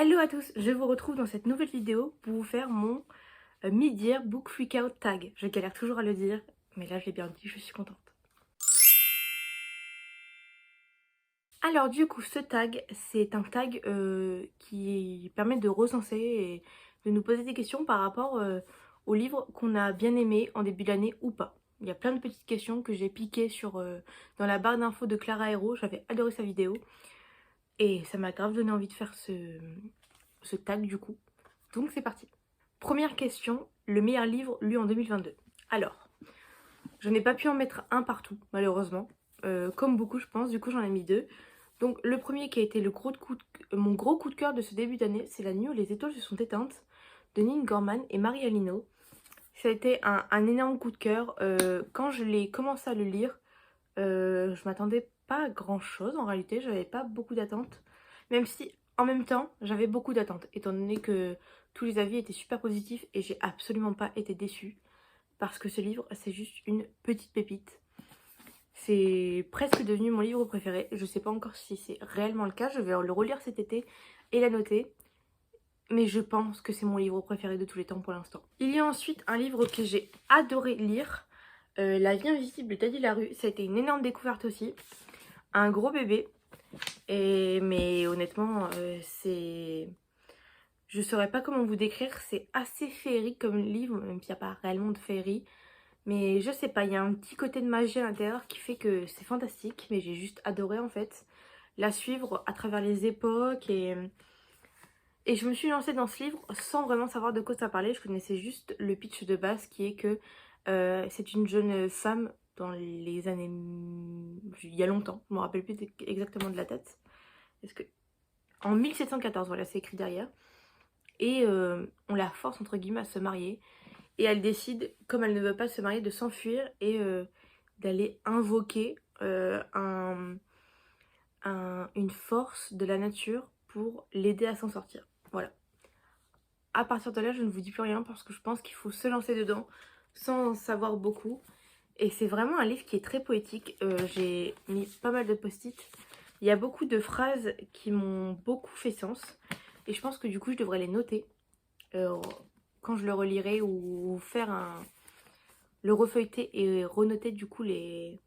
Hello à tous, je vous retrouve dans cette nouvelle vidéo pour vous faire mon mid-year book freakout tag. Je galère toujours à le dire, mais là je l'ai bien dit, je suis contente. Alors du coup, ce tag, c'est un tag qui permet de recenser et de nous poser des questions par rapport aux livres qu'on a bien aimés en début d'année ou pas. Il y a plein de petites questions que j'ai piquées dans la barre d'infos de Clara Hero, j'avais adoré sa vidéo. Et ça m'a grave donné envie de faire ce tag du coup. Donc c'est parti. Première question, le meilleur livre lu en 2022. Alors, je n'ai pas pu en mettre un partout, malheureusement. Comme beaucoup, je pense, du coup j'en ai mis deux. Donc le premier qui a été mon gros coup de cœur de ce début d'année, c'est La nuit où les étoiles se sont éteintes, de Neil Gaiman et Marie Alino. Ça a été un énorme coup de cœur. Quand je l'ai commencé à le lire, je m'attendais pas à grand chose en réalité, j'avais pas beaucoup d'attentes. Même si en même temps j'avais beaucoup d'attentes, étant donné que tous les avis étaient super positifs et j'ai absolument pas été déçue. Parce que ce livre c'est juste une petite pépite. C'est presque devenu mon livre préféré. Je sais pas encore si c'est réellement le cas, je vais le relire cet été et la noter. Mais je pense que c'est mon livre préféré de tous les temps pour l'instant. Il y a ensuite un livre que j'ai adoré lire. La vie invisible d'Adi Larue. Ça a été une énorme découverte aussi. Un gros bébé. Mais honnêtement, c'est... Je saurais pas comment vous décrire. C'est assez féerique comme livre, même s'il n'y a pas réellement de féerie. Mais je sais pas, il y a un petit côté de magie à l'intérieur qui fait que c'est fantastique. Mais j'ai juste adoré en fait la suivre à travers les époques et je me suis lancée dans ce livre sans vraiment savoir de quoi ça parlait. Je connaissais juste le pitch de base qui est que c'est une jeune femme dans les années... Il y a longtemps, je ne me rappelle plus exactement de la date. Est-ce que... En 1714, voilà, c'est écrit derrière. Et on la force, entre guillemets, à se marier. Et elle décide, comme elle ne veut pas se marier, de s'enfuir et d'aller invoquer une force de la nature pour l'aider à s'en sortir. Voilà. À partir de là, je ne vous dis plus rien parce que je pense qu'il faut se lancer dedans sans en savoir beaucoup. Et c'est vraiment un livre qui est très poétique. J'ai mis pas mal de post-it. Il y a beaucoup de phrases qui m'ont beaucoup fait sens. Et je pense que du coup, je devrais les noter quand je le relirai ou le refeuilleter et renoter du coup les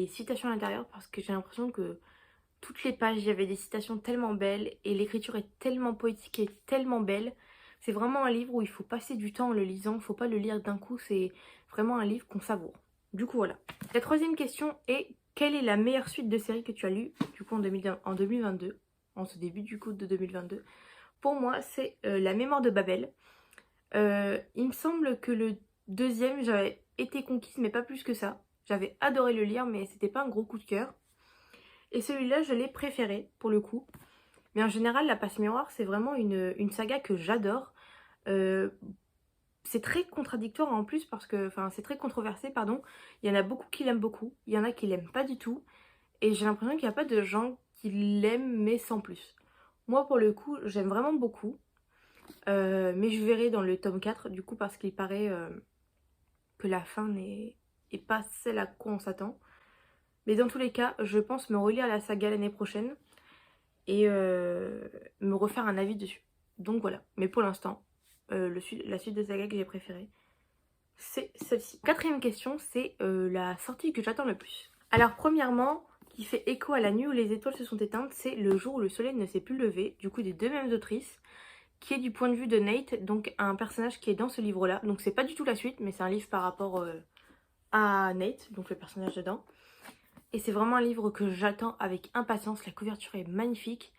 citations à l'intérieur parce que j'ai l'impression que toutes les pages, il y avait des citations tellement belles et l'écriture est tellement poétique et tellement belle. C'est vraiment un livre où il faut passer du temps en le lisant, il ne faut pas le lire d'un coup, c'est vraiment un livre qu'on savoure. Du coup, voilà. La troisième question est, quelle est la meilleure suite de séries que tu as lue du coup en 2022, en ce début du coup de 2022? Pour moi, c'est La mémoire de Babel. Il me semble que le deuxième, j'avais été conquise, mais pas plus que ça. J'avais adoré le lire, mais c'était pas un gros coup de cœur. Et celui-là, je l'ai préféré, pour le coup. Mais en général, La Passe Miroir, c'est vraiment une saga que j'adore. Euh, c'est très contradictoire en plus, parce que... Enfin, c'est très controversé, pardon. Il y en a beaucoup qui l'aiment beaucoup, il y en a qui l'aiment pas du tout. Et j'ai l'impression qu'il n'y a pas de gens qui l'aiment, mais sans plus. Moi, pour le coup, j'aime vraiment beaucoup. Mais je verrai dans le tome 4, du coup, parce qu'il paraît que la fin n'est pas celle à quoi on s'attend. Mais dans tous les cas, je pense me relire la saga l'année prochaine et me refaire un avis dessus. Donc voilà. Mais pour l'instant, la suite de saga que j'ai préférée, c'est celle-ci. Quatrième question, c'est la sortie que j'attends le plus. Alors premièrement, qui fait écho à La nuit où les étoiles se sont éteintes, c'est Le jour où le soleil ne s'est plus levé, du coup des deux mêmes autrices, qui est du point de vue de Nate, donc un personnage qui est dans ce livre-là. Donc c'est pas du tout la suite, mais c'est un livre par rapport à Nate, donc le personnage dedans. Et c'est vraiment un livre que j'attends avec impatience, la couverture est magnifique.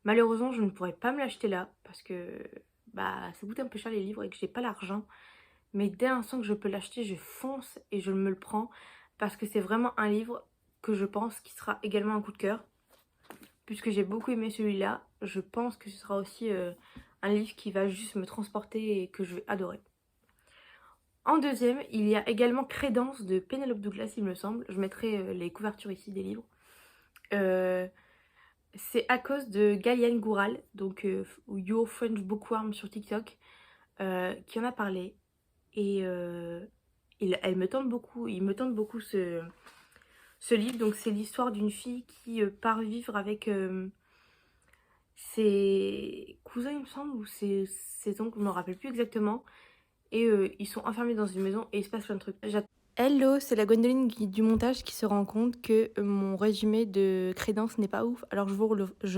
Malheureusement, je ne pourrais pas me l'acheter là, parce que bah, ça coûte un peu cher les livres et que j'ai pas l'argent. Mais dès l'instant que je peux l'acheter, je fonce et je me le prends, parce que c'est vraiment un livre que je pense qui sera également un coup de cœur. Puisque j'ai beaucoup aimé celui-là, je pense que ce sera aussi un livre qui va juste me transporter et que je vais adorer. En deuxième, il y a également Crédence de Penelope Douglas, il me semble. Je mettrai les couvertures ici des livres. C'est à cause de Galiane Goural, donc Your French Bookworm sur TikTok, qui en a parlé. Et elle me tente beaucoup, il me tente beaucoup ce livre. Donc c'est l'histoire d'une fille qui part vivre avec ses cousins il me semble, ou ses oncles, je me rappelle plus exactement. Et ils sont enfermés dans une maison et il se passe plein de trucs. Hello, c'est la Gwendoline du montage qui se rend compte que mon résumé de crédence n'est pas ouf, alors je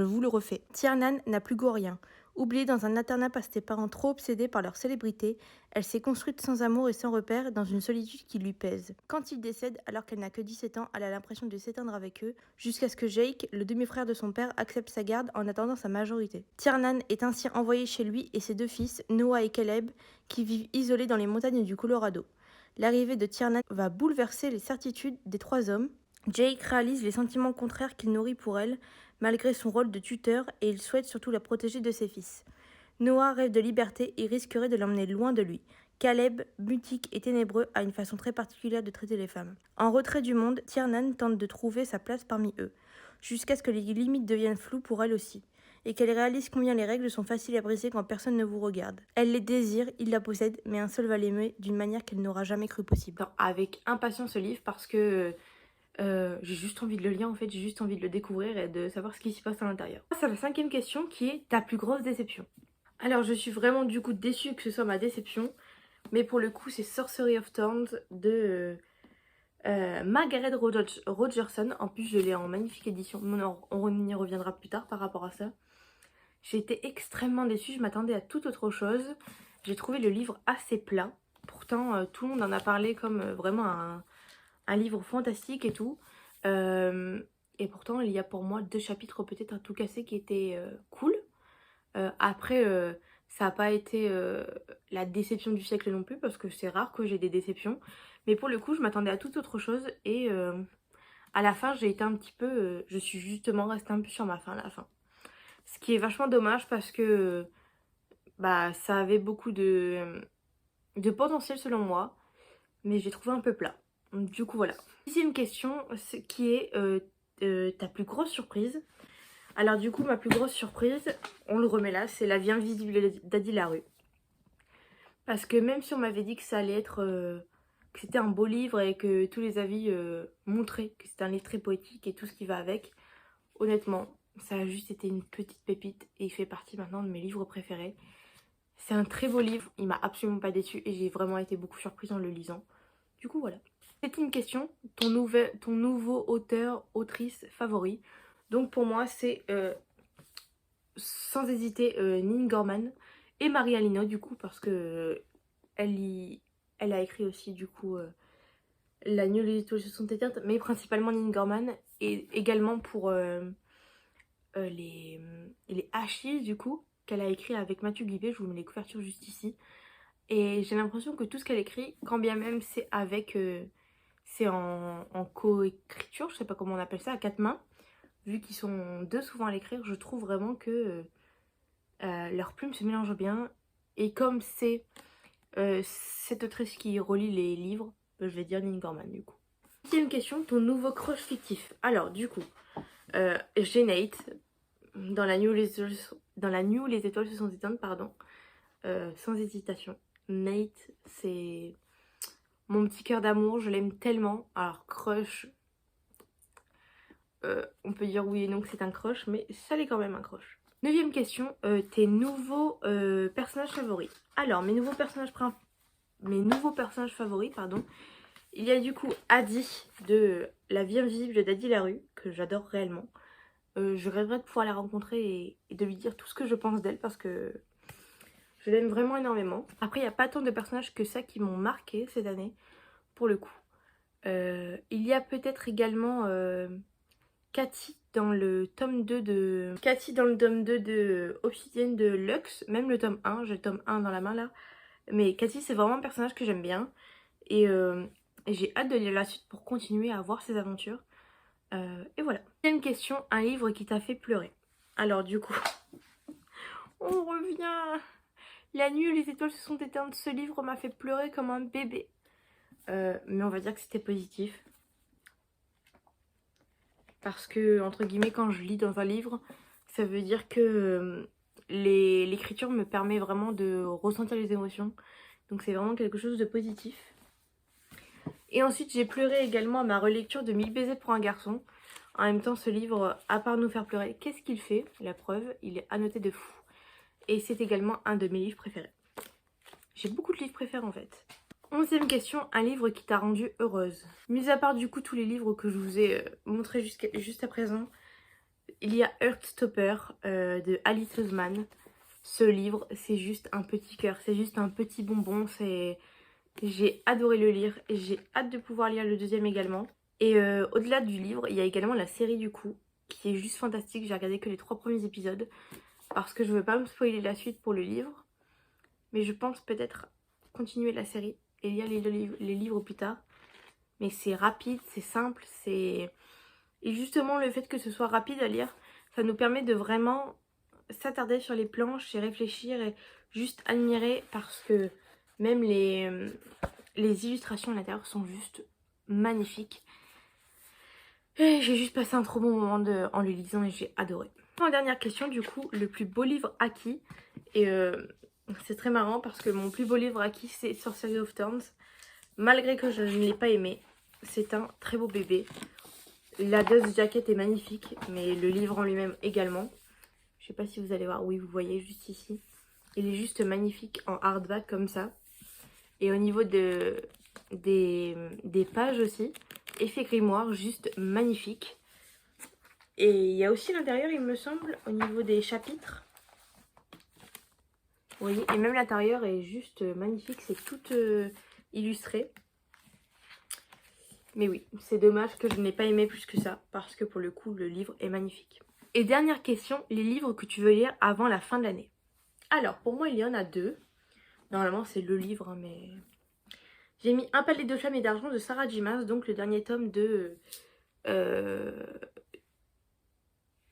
vous le refais. Tiernan n'a plus goût à rien. Oubliée dans un internat par ses parents trop obsédés par leur célébrité, elle s'est construite sans amour et sans repère dans une solitude qui lui pèse. Quand il décède, alors qu'elle n'a que 17 ans, elle a l'impression de s'éteindre avec eux, jusqu'à ce que Jake, le demi-frère de son père, accepte sa garde en attendant sa majorité. Tiernan est ainsi envoyé chez lui et ses 2 fils, Noah et Caleb, qui vivent isolés dans les montagnes du Colorado. L'arrivée de Tiernan va bouleverser les certitudes des 3 hommes. Jake réalise les sentiments contraires qu'il nourrit pour elle, malgré son rôle de tuteur, et il souhaite surtout la protéger de ses fils. Noah rêve de liberté et risquerait de l'emmener loin de lui. Caleb, mutique et ténébreux, a une façon très particulière de traiter les femmes. En retrait du monde, Tiernan tente de trouver sa place parmi eux, jusqu'à ce que les limites deviennent floues pour elle aussi, et qu'elle réalise combien les règles sont faciles à briser quand personne ne vous regarde. Elle les désire, il la possède, mais un seul va l'aimer d'une manière qu'elle n'aura jamais cru possible. Avec impatience ce livre parce que j'ai juste envie de le lire en fait, j'ai juste envie de le découvrir et de savoir ce qui s'y passe à l'intérieur. C'est la 5e question qui est ta plus grosse déception. Alors je suis vraiment du coup déçue que ce soit ma déception, mais pour le coup c'est Sorcery of Thorns de Margaret Rogerson. En plus je l'ai en magnifique édition, on y reviendra plus tard par rapport à ça. J'ai été extrêmement déçue, je m'attendais à toute autre chose. J'ai trouvé le livre assez plat. Pourtant, tout le monde en a parlé comme vraiment un livre fantastique et tout. Et pourtant, il y a pour moi 2 chapitres peut-être à tout casser qui étaient cool. Après, ça n'a pas été la déception du siècle non plus, parce que c'est rare que j'ai des déceptions. Mais pour le coup, je m'attendais à toute autre chose. Et à la fin, j'ai été un petit peu... je suis justement restée un peu sur ma faim à la fin. Ce qui est vachement dommage parce que bah, ça avait beaucoup de potentiel selon moi. Mais j'ai trouvé un peu plat. Du coup voilà. 6e question qui est ta plus grosse surprise. Alors du coup ma plus grosse surprise, on le remet là, c'est La vie invisible d'Adi Larue. Parce que même si on m'avait dit que ça allait être... que c'était un beau livre et que tous les avis montraient que c'était un livre très poétique et tout ce qui va avec, honnêtement, ça a juste été une petite pépite et il fait partie maintenant de mes livres préférés. C'est un très beau livre, il m'a absolument pas déçue et j'ai vraiment été beaucoup surprise en le lisant. Du coup voilà. C'est une question, ton nouveau auteur, autrice favori. Donc pour moi c'est sans hésiter Nin Gorman et Maria Lino du coup parce que elle a écrit aussi du coup La nuit où les étoiles se sont éteintes, mais principalement Nin Gorman et également pour les Achilles du coup qu'elle a écrit avec Mathieu Guibé. Je vous mets les couvertures juste ici. Et j'ai l'impression que tout ce qu'elle écrit, quand bien même c'est avec... c'est en coécriture, je sais pas comment on appelle ça, à 4 mains. Vu qu'ils sont 2 souvent à l'écrire, je trouve vraiment que leurs plumes se mélangent bien. Et comme c'est cette autrice qui relit les livres, je vais dire Nin Gorman du coup. 6e question, ton nouveau crush fictif. Alors du coup, j'ai Nate dans la nuit où les étoiles se sont éteintes, pardon. Sans hésitation. Nate, c'est mon petit cœur d'amour, je l'aime tellement. Alors crush, on peut dire oui et non que c'est un crush, mais ça l'est quand même un crush. 9e question, tes nouveaux personnages favoris. Alors mes nouveaux personnages favoris, pardon. Il y a du coup Adi de La vie invisible d'Adi Larue, que j'adore réellement. Je rêverais de pouvoir la rencontrer et de lui dire tout ce que je pense d'elle parce que je l'aime vraiment énormément. Après, il n'y a pas tant de personnages que ça qui m'ont marqué cette année, pour le coup. Il y a peut-être également Cathy dans le tome 2 de Obsidienne de Lux, même le tome 1, j'ai le tome 1 dans la main là. Mais Cathy, c'est vraiment un personnage que j'aime bien. Et j'ai hâte de lire la suite pour continuer à voir ses aventures. Et voilà. Deuxième question, un livre qui t'a fait pleurer. Alors du coup, on revient. La nuit où les étoiles se sont éteintes, ce livre m'a fait pleurer comme un bébé. Mais on va dire que c'était positif. Parce que, entre guillemets, quand je lis dans un livre, ça veut dire que l'écriture me permet vraiment de ressentir les émotions. Donc c'est vraiment quelque chose de positif. Et ensuite, j'ai pleuré également à ma relecture de 1000 baisers pour un garçon. En même temps, ce livre, à part nous faire pleurer, qu'est-ce qu'il fait? La preuve, il est annoté de fou. et c'est également un de mes livres préférés. J'ai beaucoup de livres préférés en fait. 11e question, un livre qui t'a rendue heureuse. Mis à part du coup tous les livres que je vous ai montrés juste à présent, il y a Heartstopper de Alice Oseman. Ce livre, c'est juste un petit cœur, c'est juste un petit bonbon. J'ai adoré le lire et j'ai hâte de pouvoir lire le deuxième également. Et au-delà du livre, il y a également la série du coup, qui est juste fantastique. J'ai regardé que les 3 premiers épisodes parce que je veux pas me spoiler la suite pour le livre. Mais je pense peut-être continuer la série et lire les livres plus tard. Mais c'est rapide, c'est simple, c'est... Et justement, le fait que ce soit rapide à lire, ça nous permet de vraiment s'attarder sur les planches et réfléchir et juste admirer parce que même les illustrations à l'intérieur sont juste magnifiques. Et j'ai juste passé un trop bon moment en le lisant et j'ai adoré. En dernière question, du coup, le plus beau livre acquis. Et c'est très marrant parce que mon plus beau livre acquis, c'est Sorcery of Thorns. Malgré que je ne l'ai pas aimé, c'est un très beau bébé. La dust jacket est magnifique, mais le livre en lui-même également. Je sais pas si vous allez voir, oui, vous voyez juste ici. Il est juste magnifique en hardback comme ça. Et au niveau des pages aussi, effet grimoire, juste magnifique. Et il y a aussi l'intérieur, il me semble, au niveau des chapitres. Vous voyez, et même l'intérieur est juste magnifique, c'est tout illustré. Mais oui, c'est dommage que je n'ai pas aimé plus que ça, parce que pour le coup, le livre est magnifique. Et dernière question, les livres que tu veux lire avant la fin de l'année. Alors, pour moi, il y en a 2. Normalement, c'est le livre, hein, mais... J'ai mis Un palais de flammes et d'argent de Sarah J. Maas, donc le dernier tome de...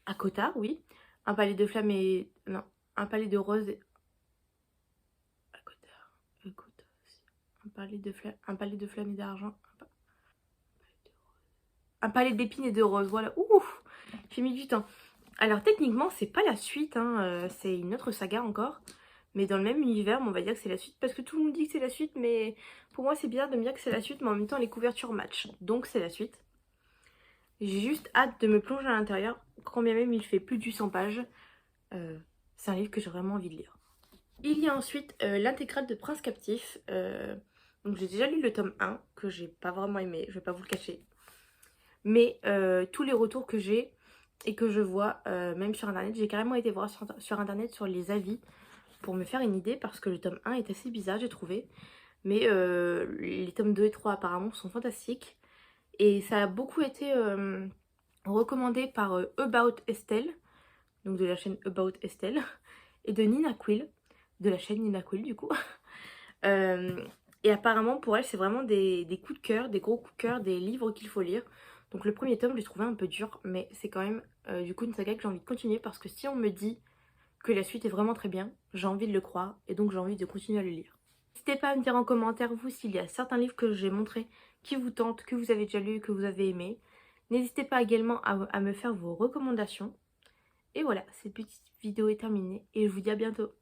Akota, oui. Un palais de flammes et... Non, Un palais de roses et... Akota, Akota aussi. Un palais de flammes et d'argent. Un palais d'épines et de roses, voilà. Ouh, j'ai mis du temps. Alors techniquement, c'est pas la suite, hein, c'est une autre saga encore. Mais dans le même univers, on va dire que c'est la suite. Parce que tout le monde dit que c'est la suite, mais pour moi c'est bizarre de me dire que c'est la suite. Mais en même temps, les couvertures matchent. Donc c'est la suite. J'ai juste hâte de me plonger à l'intérieur. Quand bien même il fait plus de 800 pages. C'est un livre que j'ai vraiment envie de lire. Il y a ensuite l'intégrale de Prince Captif. Donc j'ai déjà lu le tome 1, que j'ai pas vraiment aimé, je vais pas vous le cacher. Mais tous les retours que j'ai et que je vois, même sur internet, j'ai carrément été voir sur internet sur les avis pour me faire une idée parce que le tome 1 est assez bizarre, j'ai trouvé. Mais les tomes 2 et 3 apparemment sont fantastiques. Et ça a beaucoup été recommandé par About Estelle, donc de la chaîne About Estelle, et de Nina Quill, de la chaîne Nina Quill du coup. Et apparemment pour elle c'est vraiment des coups de cœur, des gros coups de cœur, des livres qu'il faut lire. Donc le premier tome je l'ai trouvé un peu dur, mais c'est quand même du coup une saga que j'ai envie de continuer parce que si on me dit que la suite est vraiment très bien, j'ai envie de le croire et donc j'ai envie de continuer à le lire. N'hésitez pas à me dire en commentaire vous s'il y a certains livres que j'ai montrés qui vous tentent, que vous avez déjà lu, que vous avez aimé. N'hésitez pas également à me faire vos recommandations. Et voilà, cette petite vidéo est terminée et je vous dis à bientôt.